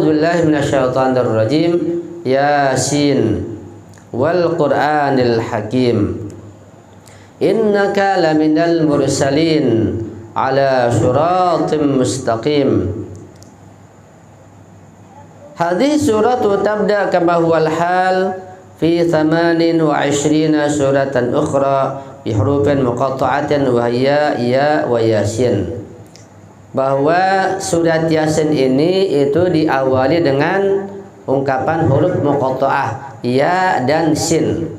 A'udzubillahi minasyaitonir rajim. Yasin wal Qur'anil Hakim. Innaka laminal mursalin ala siratim mustaqim. Hadhihi suratu tabda kama huwal hal fi 28 suratan ukhra bi hurufin muqatta'atin wa hiya ya wa yasin. Bahwa surat Yasin ini itu diawali dengan ungkapan huruf muqatta'ah ya dan sin.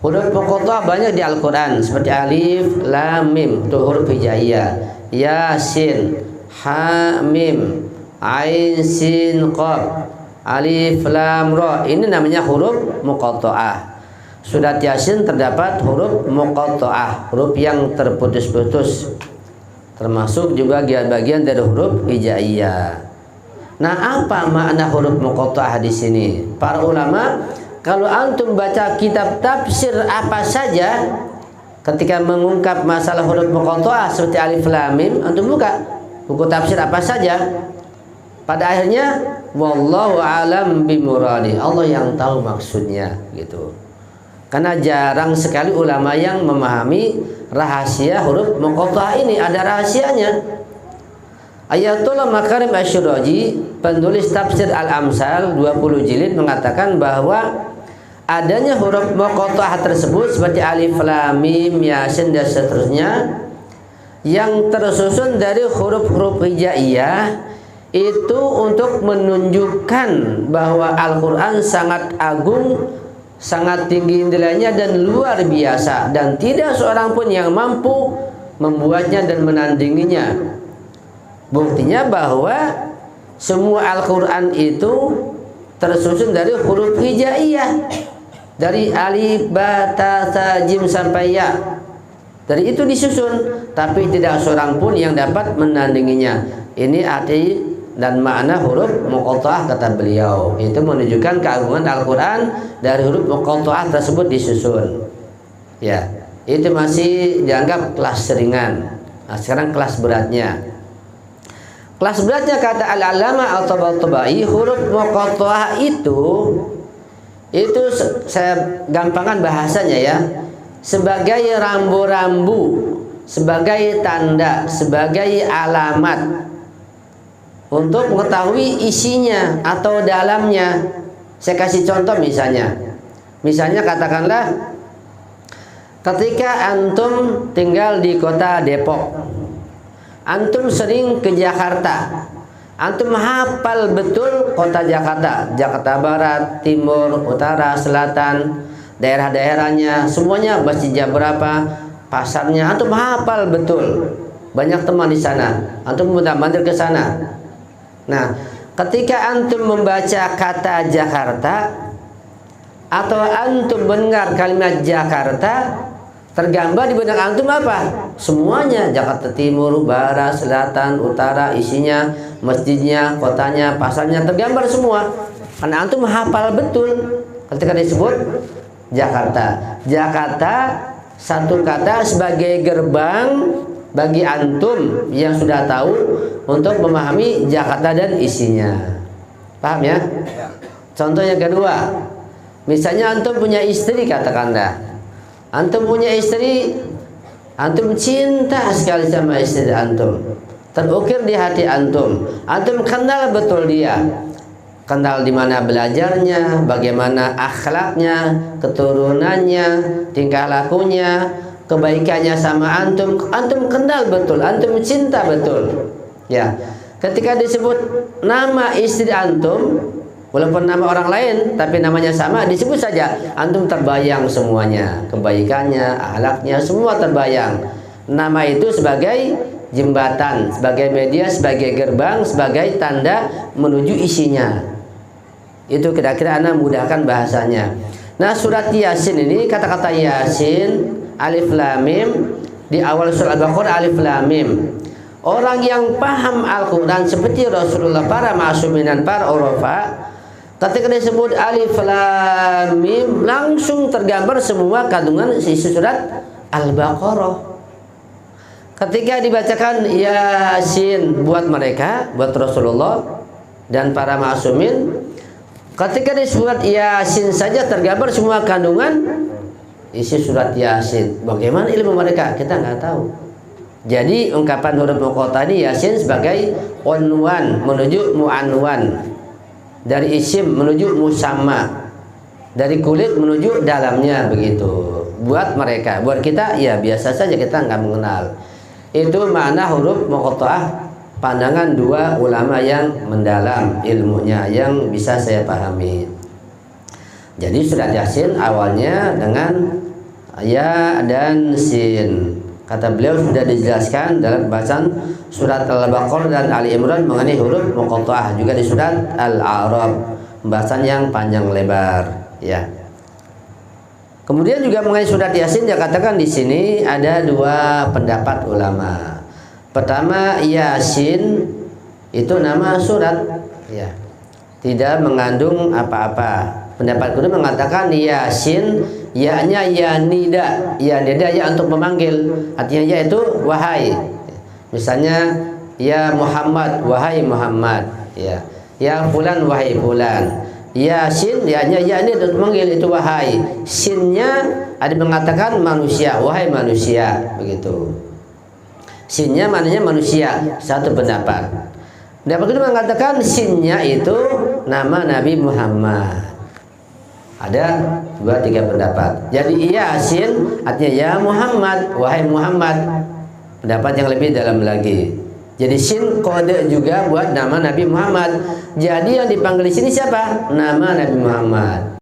Huruf muqatta'ah banyak di Al-Quran seperti alif, lam, mim, itu huruf hijaiyah. Yasin, ha, mim, ain, sin, qaf, alif, lam, ra. Ini namanya huruf muqatta'ah. Surat Yasin terdapat huruf muqatta'ah, huruf yang terputus-putus. Termasuk juga bagian dari huruf hijaiyah. Nah, apa makna huruf muqatta'ah di sini? Para ulama, kalau antum baca kitab tafsir apa saja ketika mengungkap masalah huruf muqatta'ah seperti alif lam mim, antum buka buku tafsir apa saja, pada akhirnya wallahu alam bimuradi, Allah yang tahu maksudnya gitu. Karena jarang sekali ulama yang memahami rahasia huruf muqatta'ah ini, ada rahasianya. Ayatullah Makarim Asy-Syirazi, penulis tafsir Al-Amsal 20 jilid, mengatakan bahwa adanya huruf muqatta'ah tersebut seperti alif lam mim yasin dan seterusnya yang tersusun dari huruf-huruf hijaiyah itu untuk menunjukkan bahwa Al-Quran sangat agung, sangat tinggi nilainya dan luar biasa, dan tidak seorang pun yang mampu membuatnya dan menandinginya. Buktinya bahwa semua Al-Quran itu tersusun dari huruf hijaiyah, dari alif, ba, ta, sa, jim sampai ya. Dari itu disusun, tapi tidak seorang pun yang dapat menandinginya. Ini arti dan makna huruf muqatta'ah kata beliau. Itu menunjukkan keagungan Al-Quran, dari huruf muqatta'ah tersebut disusun. Ya, itu masih dianggap kelas ringan. Nah, sekarang kelas beratnya. Kelas beratnya kata Al-Allamah At-Tabatabai, huruf muqatta'ah itu saya gampangkan bahasanya ya, sebagai rambu-rambu, sebagai tanda, sebagai alamat untuk mengetahui isinya atau dalamnya. Saya kasih contoh misalnya katakanlah ketika antum tinggal di kota Depok, antum sering ke Jakarta, antum hafal betul kota Jakarta, Jakarta Barat, Timur, Utara, Selatan, daerah-daerahnya, semuanya masjidnya berapa, pasarnya, antum hafal betul. Banyak teman di sana, antum mudah-mudahan ke sana. Nah, ketika antum membaca kata Jakarta atau antum mendengar kalimat Jakarta, tergambar di benak antum apa? Semuanya, Jakarta Timur, Barat, Selatan, Utara, isinya, masjidnya, kotanya, pasarnya, tergambar semua. Karena antum hafal betul ketika disebut Jakarta. Jakarta satu kata sebagai gerbang bagi antum yang sudah tahu untuk memahami Jakarta dan isinya. Paham ya? Contoh yang kedua, misalnya antum punya istri, katakanlah antum punya istri, antum cinta sekali sama istri antum, terukir di hati antum, antum kenal betul dia, kenal di mana belajarnya, bagaimana akhlaknya, keturunannya, tingkah lakunya, kebaikannya sama antum, antum kenal betul, antum cinta betul. Ya, ketika disebut nama istri antum, walaupun nama orang lain tapi namanya sama, disebut saja, antum terbayang semuanya, kebaikannya, akhlaknya, semua terbayang. Nama itu sebagai jembatan, sebagai media, sebagai gerbang, sebagai tanda menuju isinya. Itu kira-kira ana mudahkan bahasanya. Nah, surat Yasin ini, kata-kata Yasin, alif lam mim, di awal surat Al-Baqarah alif lam mim. Orang yang paham Al-Quran seperti Rasulullah, para ma'asumin dan para urafa, ketika disebut alif lam mim, langsung tergambar semua kandungan isi surat Al-Baqarah. Ketika dibacakan Yasin buat mereka, buat Rasulullah, dan para ma'sumin. Ketika di surat Yasin saja tergambar semua kandungan isi surat Yasin. Bagaimana ilmu mereka? Kita nggak tahu. Jadi ungkapan huruf muqatta'ah ini Yasin sebagai unwan menuju mu'anwan, dari isim menuju musamma, dari kulit menuju dalamnya, begitu. Buat mereka, buat kita ya biasa saja, kita nggak mengenal. Itu makna huruf muqatta'ah, pandangan dua ulama yang mendalam ilmunya yang bisa saya pahami. Jadi surat Yasin awalnya dengan ya dan sin. Kata beliau sudah dijelaskan dalam pembahasan surat Al-Baqarah dan Ali Imran mengenai huruf muqatta'ah, juga di surat Al-A'raf, pembahasan yang panjang lebar ya. Kemudian juga mengenai surat Yasin dia katakan di sini ada dua pendapat ulama. Pertama, Yasin itu nama surat ya, tidak mengandung apa-apa. Pendapat kedua mengatakan Yasin ya-nya ya nida ya untuk memanggil, artinya ya itu wahai. Misalnya ya Muhammad, wahai Muhammad, ya fulan, wahai fulan. Yasin ya-nya ya ini untuk memanggil, itu wahai. Sinnya ada mengatakan manusia, wahai manusia, begitu. Sinnya maknanya manusia, satu pendapat. Pendapat kedua mengatakan sinnya itu nama Nabi Muhammad. Ada dua tiga pendapat. Jadi Yasin artinya ya Muhammad, wahai Muhammad. Pendapat yang lebih dalam lagi. Jadi sin kode juga buat nama Nabi Muhammad. Jadi yang dipanggil di sini siapa? Nama Nabi Muhammad.